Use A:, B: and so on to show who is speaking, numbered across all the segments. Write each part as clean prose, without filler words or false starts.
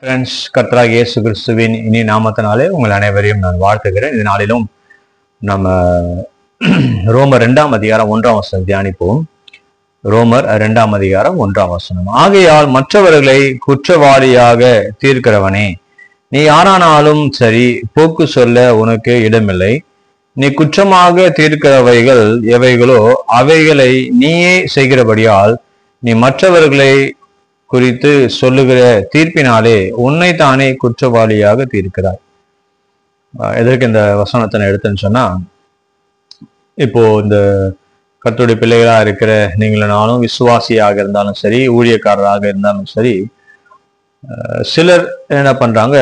A: Friends, கர்த்தராகிய இயேசு கிறிஸ்துவின் இனி நாமத்தினாலே உங்கள் அனைவரையும் நான் வாழ்த்துகிறேன். இந்த நாளிலும் நம்ம ரோமர் 2ஆம் அதிகாரம் 1ஆம் வசனம் தியானிப்போம். ரோமர் 2ஆம் அதிகாரம் 1ஆம் வசனம். ஆகையால் மற்றவர்களை குற்றவாளியாக தீர்க்கிறவனே, நீ யாரானாலும் சரி, போக்கு சொல்ல உனக்கு இடமில்லை. நீ குற்றமாக தீர்க்கிறவைகள் எவைகளோ அவைகளை நீயே செய்கிறபடியால் நீ மற்றவர்களை குறித்து சொல்லுகிற தீர்ப்பினாலே உன்னைத்தானே குற்றவாளியாக தீர்க்கிறாய். எதற்கு இந்த வசனத்தை நான் எடுத்தேன்னு சொன்னா, இப்போ இந்த கர்த்தருடைய பிள்ளைகளா இருக்கிற நீங்களும் விசுவாசியாக இருந்தாலும் சரி, ஊழியக்காரராக இருந்தாலும் சரி, சிலர் என்ன பண்றாங்க,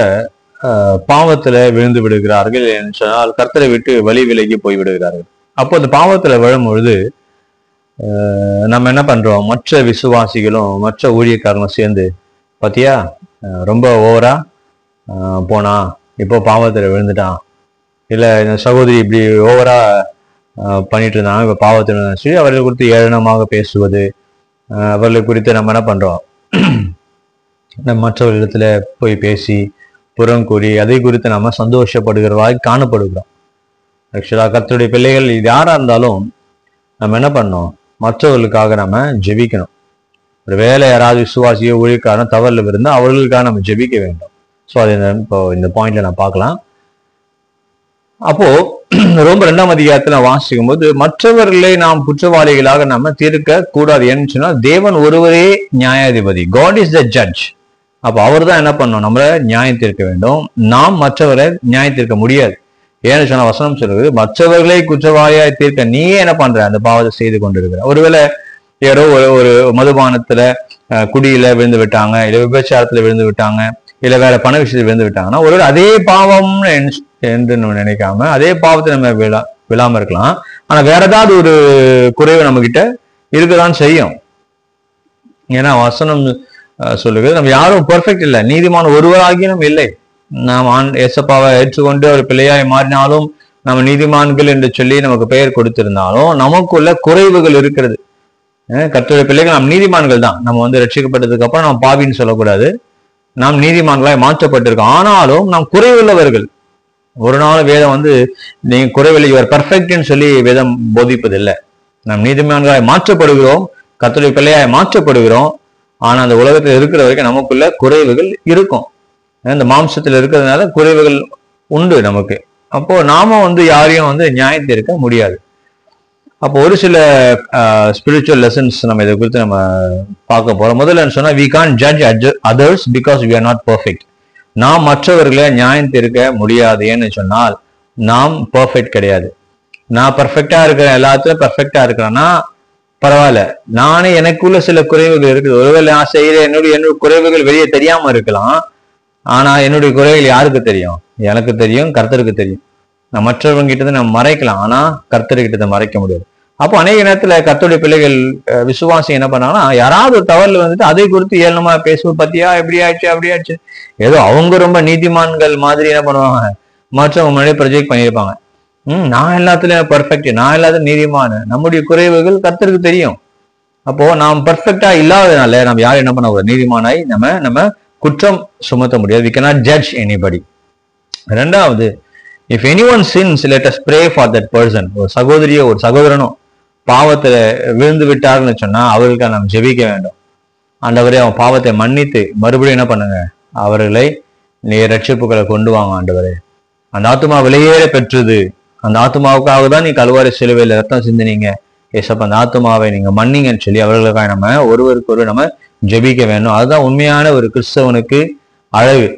A: பாவத்துல விழுந்து விடுகிறார்கள் என்று சொன்னால் கர்த்தரை விட்டு வழி விலகி போய் விடுகிறார்கள். அப்போ அந்த பாவத்துல விழும் பொழுது நம்ம என்ன பண்றோம், மற்ற விசுவாசிகளும் மற்ற ஊழியக்காரங்களும் சேர்ந்து, பாத்தியா ரொம்ப ஓவரா போனா, இப்போ பாவத்துல விழுந்துட்டான், இல்ல இந்த சகோதரி இப்படி ஓவரா பண்ணிட்டு இருந்தாங்க, இப்ப பாவத்துல விழுந்தாங்க சொல்லி அவர்கள் குறித்து ஏளனமாக பேசுவது, அவர்களை குறித்து நம்ம என்ன பண்றோம், நம்ம மற்றவர்களிடத்துல போய் பேசி புறம் கூறி அதை குறித்து நம்ம சந்தோஷப்படுகிறவாய் காணப்படுகிறோம். ஆக்சுவலா கர்த்தருடைய பிள்ளைகள் யாரா இருந்தாலும் நம்ம என்ன பண்ணோம், மற்றவர்களுக்காக நம்ம ஜெபிக்கணும். ஒரு வேலை யாராவது விசுவாசியோ ஊழியக்காரனோ தவறுல இருந்தால் அவர்களுக்காக நம்ம ஜெபிக்க வேண்டும். ஸோ அது இப்போ இந்த பாயிண்ட்ல நான் பார்க்கலாம். அப்போ ரொம்ப 2ஆம் அதிகாரத்துல வாசிக்கும் போது, மற்றவர்களை நாம் குற்றவாளிகளாக நம்ம தீர்க்க கூடாது. ஏன்னு சொன்னா, தேவன் ஒருவரே நியாயாதிபதி, காட் இஸ் த ஜட்ஜ். அப்போ அவர் தான் என்ன பண்ணணும், நம்மள நியாயம் தீர்க்க வேண்டும். நாம் மற்றவரை நியாயம் தீர்க்க முடியாது. ஏன்னு சொன்ன வசனம் சொல்லுது, மற்றவர்களை குற்றவாளியாய் தீர்க்க நீயே என்ன பண்ற, அந்த பாவத்தை செய்து கொண்டிருக்கிற. ஒருவேளை யாரோ ஒரு மதுபானத்துல குடியில விழுந்து விட்டாங்க, இல்ல விபச்சாரத்துல விழுந்து விட்டாங்க, இல்ல வேற பண விஷயத்துல விழுந்து விட்டாங்கன்னா, ஒருவேளை அதே பாவம் என்று நம்ம நினைக்காம அதே பாவத்தை நம்ம விழாம இருக்கலாம். ஆனா வேற ஏதாவது ஒரு குறைவு நம்ம கிட்ட இருக்கதான் செய்யும். ஏன்னா வசனம் சொல்லுகிறது, நம்ம யாரும் பெர்ஃபெக்ட் இல்லை, நீதிமான ஒருவராகியும் இல்லை. நாம் ஏசப்பாவை ஏற்றுக்கொண்டு ஒரு பிள்ளையாய் மாறினாலும், நம்ம நீதிமான்கள் என்று சொல்லி நமக்கு பெயர் கொடுத்திருந்தாலும் நமக்குள்ள குறைவுகள் இருக்கிறது. கர்த்தருடைய பிள்ளைகள் நாம் நீதிமான்கள் தான். நம்ம ரட்சிக்கப்பட்டதுக்கு அப்புறம் நாம் பாவின்னு சொல்லக்கூடாது, நாம் நீதிமான்களாய் மாற்றப்பட்டிருக்கோம். ஆனாலும் நாம் குறைவுள்ளவர்கள். ஒரு நாள் வேதம் நீங்க குறைவில்லை, இவர் பர்ஃபெக்ட்னு சொல்லி வேதம் போதிப்பதில்லை. நாம் நீதிமான்களாய் மாற்றப்படுகிறோம், கர்த்தருடைய பிள்ளையாய் மாற்றப்படுகிறோம். ஆனா அந்த உலகத்துல இருக்கிற வரைக்கும் நமக்குள்ள குறைவுகள் இருக்கும். இந்த மாம்சத்துல இருக்கிறதுனால குறைவுகள் உண்டு நமக்கு. அப்போ நாம யாரையும் நியாயத்தை இருக்க முடியாது. அப்போ ஒரு சில ஸ்பிரிச்சுவல் லெசன்ஸ் நம்ம இதை குறித்து நம்ம பார்க்க போறோம். முதல்ல சொன்னா, we can't judge others because we are not perfect. நாம் மற்றவர்களை நியாயம் தீர்க்க முடியாது. ஏன்னு சொன்னால் நாம் பர்ஃபெக்ட் கிடையாது. நான் பர்ஃபெக்டா இருக்கிறேன், எல்லாத்துலயும் பர்ஃபெக்டா இருக்கிறேன்னா பரவாயில்ல, நானே எனக்குள்ள சில குறைவுகள் இருக்குது. ஒருவேளை நான் செய்யற என்னுடைய குறைவுகள் வெளியே தெரியாம இருக்கலாம். ஆனா என்னுடைய குறைகள் யாருக்கு தெரியும்? எனக்கு தெரியும், கர்த்தருக்கு தெரியும். நான் மற்றவங்க கிட்ட நம்ம மறைக்கலாம், ஆனா கர்த்தர்கிட்ட மறைக்க முடியாது. அப்போ அநேக நேரத்துல கர்த்தருடைய பிள்ளைகள் விசுவாசி என்ன பண்ணாங்கன்னா, யாராவது ஒரு தவறுல அதை குறித்து ஏளனமா பேசுவோம், பத்தியா எப்படி ஆச்சு அப்படி ஆச்சு, ஏதோ அவங்க ரொம்ப நீதிமான்கள் மாதிரி என்ன பண்ணுவாங்க, மற்றவங்க முன்னாடி ப்ரொஜெக்ட் பண்ணியிருப்பாங்க. நான் எல்லாத்துலயும் பர்ஃபெக்ட், நான் எல்லாத்துலயும் நீதிமான. நம்முடைய குறைவுகள் கர்த்தருக்கு தெரியும். அப்போ நாம் பர்ஃபெக்டா இல்லாததுனால நம்ம யாரும் என்ன பண்ண, நீதிமானாய் நம்ம குற்றம் சுமத்த முடியாது. we cannot judge anybody. ரெண்டாவது, if anyone sins, let us pray for that person. ஒரு சகோதரியோ ஒரு சகோதரனோ பாவத்துல விழுந்து விட்டார்னு சொன்னா அவர்களுக்காக நாம் ஜெபிக்க வேண்டும். ஆண்டவரே, அவன் பாவத்தை மன்னித்து மறுபடியும் என்ன பண்ணுங்க, அவர்களை ரட்சிப்புகளை கொண்டு வாங்க. ஆண்டவரே, அந்த ஆத்துமா விலையேற பெற்றது, அந்த ஆத்துமாவுக்காக தான் நீ கல்வாரி சிலுவையில ரத்தம் சிந்தினீங்க. ஏசப்பா, அந்த ஆத்துமாவை நீங்க மன்னிங்கன்னு சொல்லி அவர்களுக்காக நம்ம ஒருவருக்கு ஒரு நம்ம ஜெபிக்க வேண்டும். அதுதான் உண்மையான ஒரு கிறிஸ்தவனுக்கு அழகு.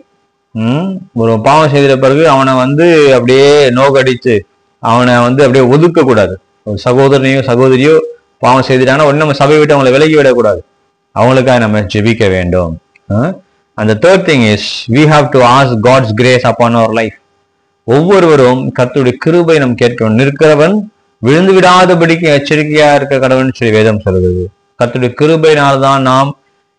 A: ஒரு பாவம் செய்த பிறகு அவனை அப்படியே நோக்கடித்து அவனை அப்படியே ஒதுக்க கூடாது. ஒரு சகோதரனையோ சகோதரியோ பாவம் செய்துட்டாங்கன்னா உடனே நம்ம சபை விட்டு அவங்களை விலகி விடக்கூடாது, அவங்களுக்காக நம்ம ஜெபிக்க வேண்டும். And the third thing is, we have to ask God's grace upon our life. ஒவ்வொருவரும் கர்த்தருடைய கிருபை நம்ம கேட்கணும். நிற்கிறவன் விழுந்து விடாதபடிக்கு எச்சரிக்கையா இருக்க கடவுள்னு சொல்லி வேதம் சொல்கிறது. கர்த்தருடைய கிருபையினால்தான் நாம்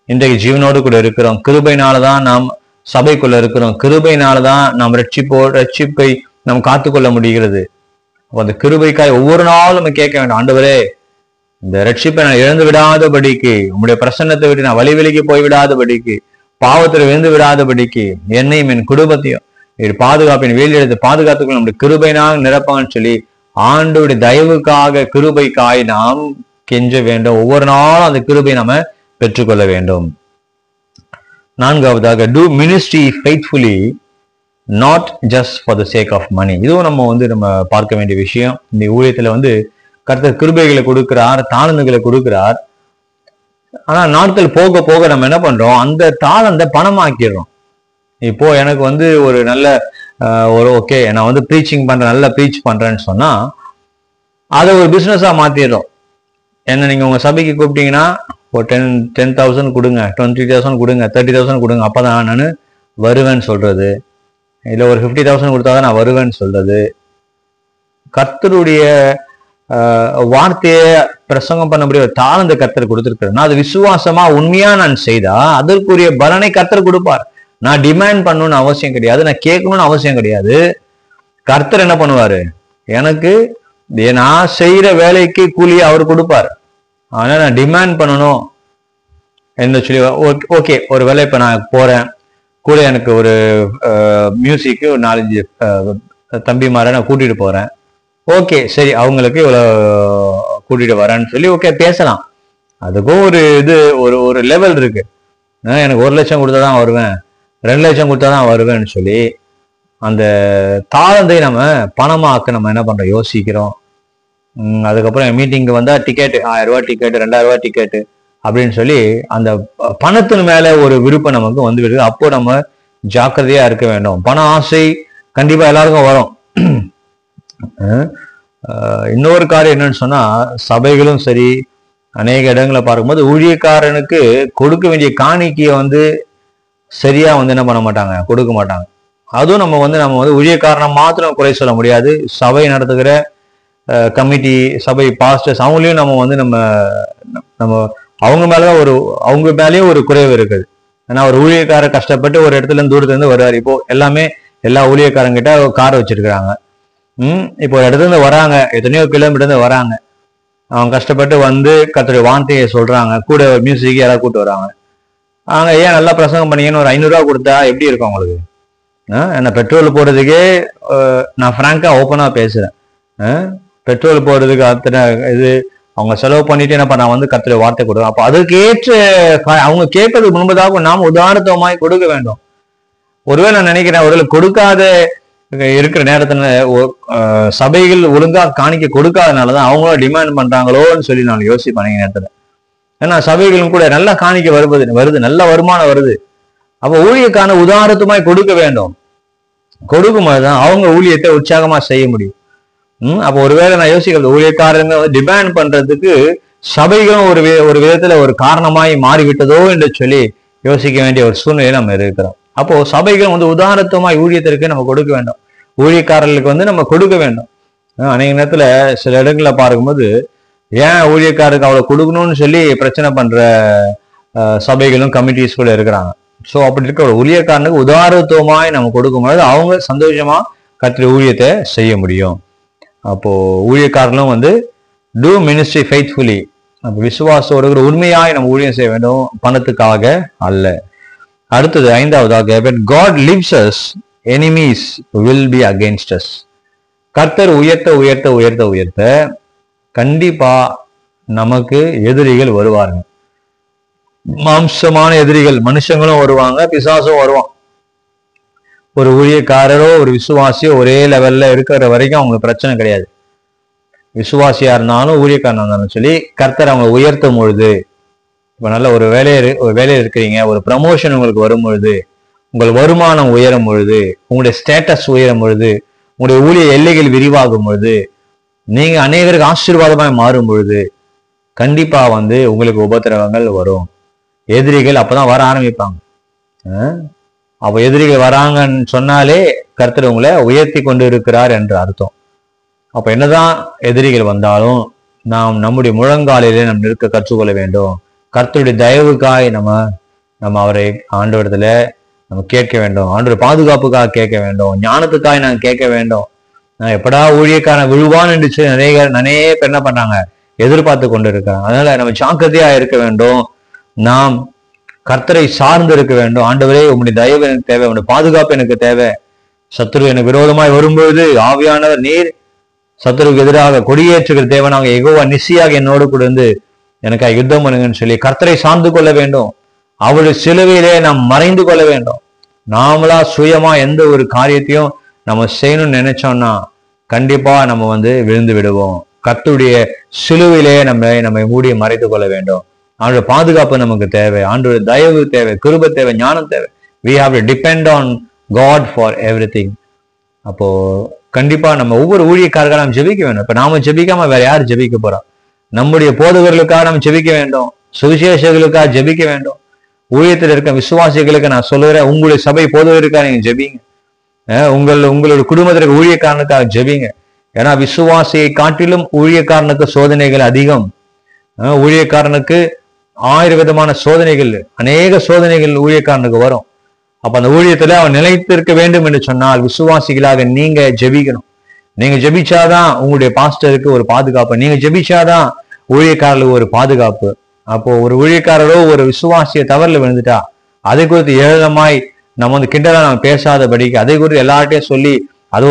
A: இன்றைக்கு ஜீவனோடு கூட இருக்கிறோம். கிருபையினால்தான் நாம் சபைக்குள்ள இருக்கிறோம். கிருபையினால்தான் நாம் ரட்சிப்பை நாம் காத்துக்கொள்ள முடிகிறது. அந்த கிருபைக்காய் ஒவ்வொரு நாளும் நம்ம கேட்க வேண்டும், ஆண்டவரே, இந்த ரட்சிப்பை நான் இழந்து விடாதபடிக்கு, உங்களுடைய பிரசன்னத்தை விட்டு நான் வழி விலகி போய்விடாதபடிக்கு, பாவத்தில் விழுந்து விடாதபடிக்கு என்னையும் என் குடும்பத்தையும் பாதுகாப்பின் வேலி எடுத்து பாதுகாத்துக்குள்ள நம்முடைய கிருபையினால் நிரப்பான்னு சொல்லி ஆண்டவருடைய தயவுக்காக கிருபைக்காய் நாம் கெஞ்ச வேண்டும். ஒவ்வொரு நாளும் அந்த கிருபை நாம பெற்றுக்கொள்ள வேண்டும். நான்காவதாக, do ministry faithfully not just for the sake of money. இதுவும் நம்ம பார்க்க வேண்டிய விஷயம். இந்த ஊழியத்துல கர்த்தர் கிருபைகளை கொடுக்கிறார், தாளந்துகளை கொடுக்கிறார். ஆனா நாட்கள் போக போக நம்ம என்ன பண்றோம், அந்த தாளந்தை பணமாக்கிடுறோம். இப்போ எனக்கு ஒரு நல்ல ஓகே நான் ப்ரீச்சிங் பண்றேன், நல்லா ப்ரீச் பண்றேன்னு சொன்னா அதை ஒரு பிசினஸா மாத்திடுறோம். என்ன நீங்க உங்க சபைக்கு கூப்பிட்டீங்கன்னா ஒரு 10,000 கொடுங்க, 20,000 கொடுங்க, 30,000 கொடுங்க, அப்பதான் நான் வருவேன்னு சொல்றது. இல்ல ஒரு 50,000 கொடுத்தாதான் நான் வருவேன்னு சொல்றது. கர்த்தருடைய வார்த்தையை பிரசங்கம் பண்ண முடிய தாளந்த கர்த்தர் கொடுத்திருக்கிறது. அது விசுவாசமா உண்மையா நான் செய்தா அதற்குரிய பலனை கர்த்தர் கொடுப்பார். நான் டிமாண்ட் பண்ணணும்னு அவசியம் கிடையாது, நான் கேட்கணும்னு அவசியம் கிடையாது. கர்த்தர் என்ன பண்ணுவாரு, எனக்கு நான் செய்யற வேலைக்கு கூலியை அவர் கொடுப்பார். அதனால நான் டிமாண்ட் பண்ணணும் என்ன சொல்லி ஓகே ஒரு வேலை இப்ப நான் போறேன், கூட எனக்கு ஒரு மியூசிக்கு ஒரு 4-5 தம்பிமாரை நான் கூட்டிட்டு போறேன். ஓகே சரி, அவங்களுக்கு இவ்வளவு கூட்டிட்டு வரேன்னு சொல்லி ஓகே பேசலாம். அதுக்கும் ஒரு லெவல் இருக்கு. எனக்கு 1 லட்சம் கொடுத்தாதான் வருவேன், 2 லட்சம் கொடுத்தாதான் வருவேன்னு சொல்லி அந்த தாளந்தை நம்ம பணமாக்க நம்ம என்ன பண்றோம், யோசிக்கிறோம். அதுக்கப்புறம் மீட்டிங்கு வந்தா டிக்கெட் 1000 ரூபாய் டிக்கெட், 2000 ரூபாய் டிக்கெட் அப்படின்னு சொல்லி அந்த பணத்தின் மேல ஒரு விருப்பம் நமக்கு விடுது. அப்போ நம்ம ஜாக்கிரதையா இருக்க வேண்டும். பண ஆசை கண்டிப்பா எல்லாருக்கும் வரும். இன்னொரு காரியம் என்னன்னு சொன்னா, சபைகளும் சரி அநேக இடங்களை பார்க்கும்போது ஊழியக்காரனுக்கு கொடுக்க வேண்டிய காணிக்கையை சரியா என்ன பண்ண மாட்டாங்க, கொடுக்க மாட்டாங்க. அதுவும் நம்ம ஊழியக்காரனை மாத்திரம் குறை சொல்ல முடியாது. சபை நடத்துகிற கமிட்டி, சபை பாஸ்டர்ஸ் அவங்களையும் நம்ம அவங்க மேலதான் அவங்க மேலேயும் ஒரு குறைவு இருக்குது. ஏன்னா ஒரு ஊழியக்காரர் கஷ்டப்பட்டு ஒரு இடத்துல இருந்து தூரத்துல இருந்து வருவார். இப்போ எல்லா ஊழியக்காரங்கிட்ட கார் வச்சிருக்கிறாங்க. இப்போ ஒரு இடத்துல இருந்து வராங்க, எத்தனையோ கிலோமீட்டர் இருந்து வராங்க. அவங்க கஷ்டப்பட்டு கர்த்தருடைய வார்த்தையை சொல்றாங்க, கூட மியூசிக் யாராவது கூப்பிட்டு வராங்க. அவங்க ஏன் நல்லா பிரசங்கம் பண்ணீங்கன்னு ஒரு 500 ரூபா கொடுத்தா எப்படி இருக்கும் அவங்களுக்கு? என்ன பெட்ரோல் போடுறதுக்கே நான் ஃப்ராங்கா ஓப்பனா பேசுறேன். பெட்ரோல் போடுறதுக்கு அத்தனை அவங்க செலவு பண்ணிட்டு என்ன பண்ண கர்த்தருடைய வார்த்தை கொடுக்கும். அப்போ அதுக்கு ஏற்ற அவங்க கேட்பது முன்பதாக நாம் உதாரணமாய் கொடுக்க வேண்டும். ஒருவேளை நான் நினைக்கிறேன், ஒருவேளை கொடுக்காத இருக்கிற நேரத்துல சபைகள் ஒழுங்கா காணிக்க கொடுக்காதனாலதான் அவங்களும் டிமாண்ட் பண்றாங்களோன்னு சொல்லி நான் யோசிப்பேன் நேரத்துல. ஏன்னா சபைகளும் கூட நல்லா காணிக்க வருது, நல்ல வருமானம் வருது. அப்போ ஊழியக்கான உதாரணமாய் கொடுக்க வேண்டும். கொடுக்கும் போதுதான் அவங்க ஊழியத்தை உற்சாகமா செய்ய முடியும். அப்போ ஒருவேளை நான் யோசிக்கிறது, ஊழியக்காரங்க டிமாண்ட் பண்றதுக்கு சபைகளும் ஒரு விதத்துல ஒரு காரணமாய் மாறிவிட்டதோ என்று சொல்லி யோசிக்க வேண்டிய ஒரு சூழ்நிலை நம்ம இருக்கிறோம். அப்போ சபைகள் உதாரணத்துமாய் ஊழியத்திற்கு நம்ம கொடுக்க வேண்டும், ஊழியக்காரர்களுக்கு நம்ம கொடுக்க வேண்டும். அநேக நேரத்துல சில இடங்கள்ல பார்க்கும்போது ஏன் ஊழியக்காரருக்கு அவ்வளவு கொடுக்கணும்னு சொல்லி பிரச்சனை பண்ற சபைகளும் கமிட்டிஸ் கூட இருக்கிறாங்க. ஸோ அப்படி இருக்க ஒரு ஊழியக்காரனுக்கு உதாரணத்துவமாய் நம்ம கொடுக்கும்போது அவங்க சந்தோஷமா கர்த்தருடைய ஊழியத்தை செய்ய முடியும். அப்போ ஊழியக்காரர்களும் டூ மினிஸ்ட்ரி ஃபெய்த்ஃபுல்லி, விசுவாசத்தோடு உண்மையாய் நம்ம ஊழியம் செய்ய வேண்டும், பணத்துக்காக அல்ல. அடுத்தது 5வதாக, when God leaves us, enemies will be against us. கர்த்தர் உயர்த்த உயர்த்த உயர்த்த உயர்த்த கண்டிப்பா நமக்கு எதிரிகள் வருவார்கள். மாம்சமான எதிரிகள், மனுஷங்களும் வருவாங்க, பிசாசும் வருவான். ஒரு ஊழியக்காரரோ ஒரு விசுவாசியோ ஒரே லெவல்ல இருக்கிற வரைக்கும் அவங்களுக்கு பிரச்சனை கிடையாது. விசுவாசியா இருந்தாலும் ஊழியக்காரனா இருந்தாலும் சொல்லி கர்த்தர் அவங்க உயர்த்தும் பொழுது, இப்ப நல்ல ஒரு வேலையில இருக்கிறீங்க, ஒரு ப்ரமோஷன் உங்களுக்கு வரும் பொழுது, உங்கள் வருமானம் உயரும் பொழுது, உங்களுடைய ஸ்டேட்டஸ் உயரும் பொழுது, உங்களுடைய ஊழிய எல்லைகள் விரிவாகும் பொழுது, நீங்க அநேகருக்கு ஆசீர்வாதமாய் மாறும் பொழுது கண்டிப்பா உங்களுக்கு உபத்திரவங்கள் வரும். எதிரிகள் அப்பதான் வர ஆரம்பிப்பாங்க. அப்ப எதிரிகள் வராங்கன்னு சொன்னாலே கர்த்தர் உங்களை உயர்த்தி கொண்டு இருக்கிறார் என்று அர்த்தம். அப்ப என்னதான் எதிரிகள் வந்தாலும் நாம் நம்முடைய முழங்காலிலே நம்ம நிற்க கற்றுக்கொள்ள வேண்டும். கர்த்தருடைய தயவுக்காய் நம்ம அவரை ஆண்டவரிடத்துல நம்ம கேட்க வேண்டும். ஆண்டவர் பாதுகாப்புக்காக கேட்க வேண்டும். ஞானத்துக்காய் நாங்கள் கேட்க வேண்டும். எப்படா ஊழியக்காரன் விழுவான்னு இருந்துச்சு நிறைய பேர் என்ன பண்ணாங்க, எதிர்பார்த்து கொண்டு இருக்காங்க. அதனால நம்ம ஜாக்கிரதையா இருக்க வேண்டும். நாம் கர்த்தரை சார்ந்து இருக்க வேண்டும். ஆண்டவரே, உம்முடைய தயவு எனக்கு தேவை, உம்முடைய பாதுகாப்பு எனக்கு தேவை. சத்துரு எனக்கு விரோதமாய் வரும்பொழுது ஆவியானவர் நீர் சத்துருக்கு எதிராக கொடியேற்றுகிற தேவனாக யெகோவா நிசியாக என்னோடு கூட இருந்து எனக்காக யுத்தம் பண்ணுங்கன்னு சொல்லி கர்த்தரை சார்ந்து கொள்ள வேண்டும். அவருடைய சிலுவையிலே நாம் மறைந்து கொள்ள வேண்டும். நாமளா சுயமா எந்த ஒரு காரியத்தையும் நம்ம செய்யணும்னு நினைச்சோம்னா கண்டிப்பா நம்ம விழுந்து விடுவோம். கர்த்தருடைய சிலுவையிலே நம்ம மூடிய மறைத்து கொள்ள வேண்டும். அவருடைய பாதுகாப்பு நமக்கு தேவை, ஆண்டவருடைய தயவு தேவை, கிருபை தேவை, ஞானம் தேவை. we have to depend on God for everything. அப்போ கண்டிப்பா நம்ம ஒவ்வொரு ஊழியக்காரர்களாக நம்ம ஜெபிக்க வேண்டும். இப்ப நாம ஜெபிக்காம வேற யார் ஜெபிக்க போறா? நம்முடைய போதகர்களுக்காக நம்ம ஜெபிக்க வேண்டும், சுவிசேஷர்களுக்காக ஜெபிக்க வேண்டும். ஊழியத்தில் இருக்க விசுவாசிகளுக்கு நான் சொல்லுகிறேன், உங்களுடைய சபை போதகருக்காக நீங்க ஜெபிங்க. உங்களுடைய குடும்பத்திற்கு ஊழியக்காரனுக்காக ஜெபிங்க. ஏன்னா விசுவாசியை காட்டிலும் ஊழியக்காரனுக்கு சோதனைகள் அதிகம். ஊழியக்காரனுக்கு 1000 விதமான சோதனைகள், அநேக சோதனைகள் ஊழியக்காரனுக்கு வரும். அப்ப அந்த ஊழியத்துல அவன் நிலைத்திருக்க வேண்டும் என்று சொன்னால் விசுவாசிகளாக நீங்க ஜெபிக்கணும். நீங்க ஜெபிச்சாதான் உங்களுடைய பாஸ்டருக்கு ஒரு பாதுகாப்பு, நீங்க ஜெபிச்சாதான் ஊழியக்காரர்களுக்கு ஒரு பாதுகாப்பு. அப்போ ஒரு ஊழியக்காரரோ ஒரு விசுவாசிய தவறுல விழுந்துட்டா அதை குறித்து ஏளனமாய் நம்ம கிண்டலா நம்ம பேசாதபடிக்கு, அதை குறித்து எல்லார்ட்டையும் சொல்லி அது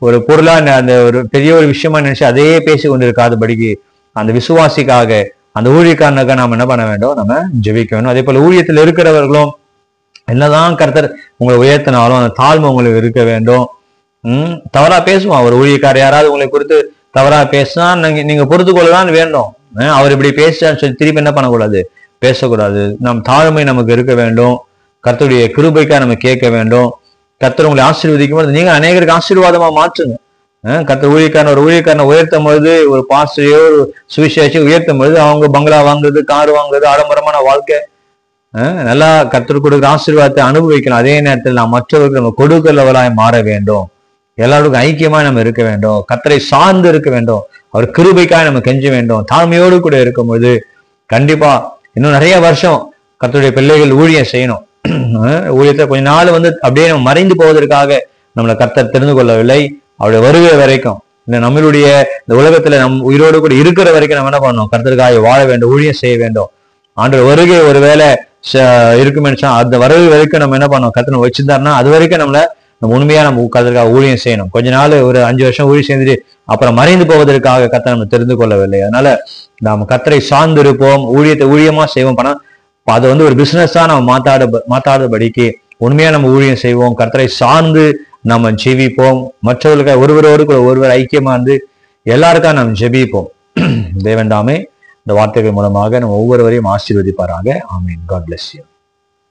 A: ஒரு பொருளா அந்த ஒரு பெரிய ஒரு விஷயமா நினைச்சு அதையே பேசி கொண்டிருக்காதபடிக்கு அந்த விசுவாசிக்காக அந்த ஊழியக்காரனுக்காக நாம என்ன பண்ண வேண்டும்? நம்ம ஜெபிக்க வேண்டும். அதே போல ஊழியத்தில் இருக்கிறவர்களும் என்னதான் கர்த்தர் உங்களை உயர்த்தினாலும் அந்த தாழ்மை உங்களுக்கு இருக்க வேண்டும். தவறா பேசுவான் ஒரு ஊழியக்காரர், யாராவது உங்களை குறித்து தவறா பேசினா நீங்க பொறுத்து கொள்ளதான் வேண்டும். அவர் இப்படி பேசுறான்னு சொல்லி திருப்பி என்ன பண்ணக்கூடாது? பேசக்கூடாது. நம் தாழ்மை நமக்கு இருக்க வேண்டும். கர்த்தருடைய கிருபைக்காக நம்ம கேட்க வேண்டும். கர்த்தர் உங்களை ஆசீர்வதிக்கும் போது நீங்க அநேகருக்கு ஆசீர்வாதமா மாற்றுங்க. கர்த்தர் ஒரு ஊழியக்காரனை உயர்த்தும் பொழுது, ஒரு பாஸ்டரையோ ஒரு சுவிசேஷம் உயர்த்தும் பொழுது அவங்க பங்களா வாங்குறது, கார் வாங்குறது, ஆடம்பரமான வாழ்க்கை, நல்லா கர்த்தர் கொடுக்குற ஆசீர்வாதத்தை அனுபவிக்கலாம். அதே நேரத்தில் நாம் மற்றவர்களுக்கு நம்ம கொடுக்கிறவர்களாய் மாற வேண்டும். எல்லாருக்கும் ஐக்கியமா நம்ம இருக்க வேண்டும். கர்த்தரை சார்ந்து இருக்க வேண்டும். அவர் கிருபைக்காக நம்ம கெஞ்ச வேண்டும். தாழ்மையோடு கூட இருக்கும்போது கண்டிப்பா இன்னும் நிறைய வருஷம் கர்த்தருடைய பிள்ளைகள் ஊழியம் செய்யணும். ஊழியத்தை கொஞ்ச நாள் அப்படியே நம்ம மறைந்து போவதற்காக நம்மளை கர்த்தர் தெரிந்து கொள்ளவில்லை. அவருடைய வருகை வரைக்கும் நம்மளுடைய இந்த உலகத்துல உயிரோடு கூட இருக்கிற வரைக்கும் நம்ம என்ன பண்ணணும்? கர்த்தருக்காக வாழ வேண்டும், ஊழியம் செய்ய வேண்டும். ஆண்டவர் வருகை ஒருவேளை இருக்குமே அந்த வருகை வரைக்கும் நம்ம என்ன பண்ணோம்? கர்த்தர் வச்சிருந்தாருன்னா அது வரைக்கும் நம்ம உண்மையா நம்ம கர்த்தருக்காக ஊழியம் செய்யணும். கொஞ்ச நாள் ஒரு 5 வருஷம் ஊழியம் செய்துட்டு அப்புறம் மறைந்து போவதற்காக கர்த்தர் நம்ம தெரிந்து கொள்ளவில்லை. அதனால நாம் கர்த்தரை சார்ந்து இருப்போம், ஊழியமா செய்வோம். பணம் அதை ஒரு பிசினஸா நம்ம மாத்தாதபடிக்கு உண்மையா நம்ம ஊழியம் செய்வோம். கர்த்தரை சார்ந்து நம்ம ஜெபிப்போம். மற்றவர்களுக்காக ஒருவரோடு கூட ஒருவர் ஐக்கியமா எல்லாருக்காக நாம் ஜெபிப்போம். தேவன் தாமே இந்த வார்த்தைகள் மூலமாக நம்ம ஒவ்வொருவரையும் ஆசீர்வதிப்பாராக. ஆமீன். God bless you.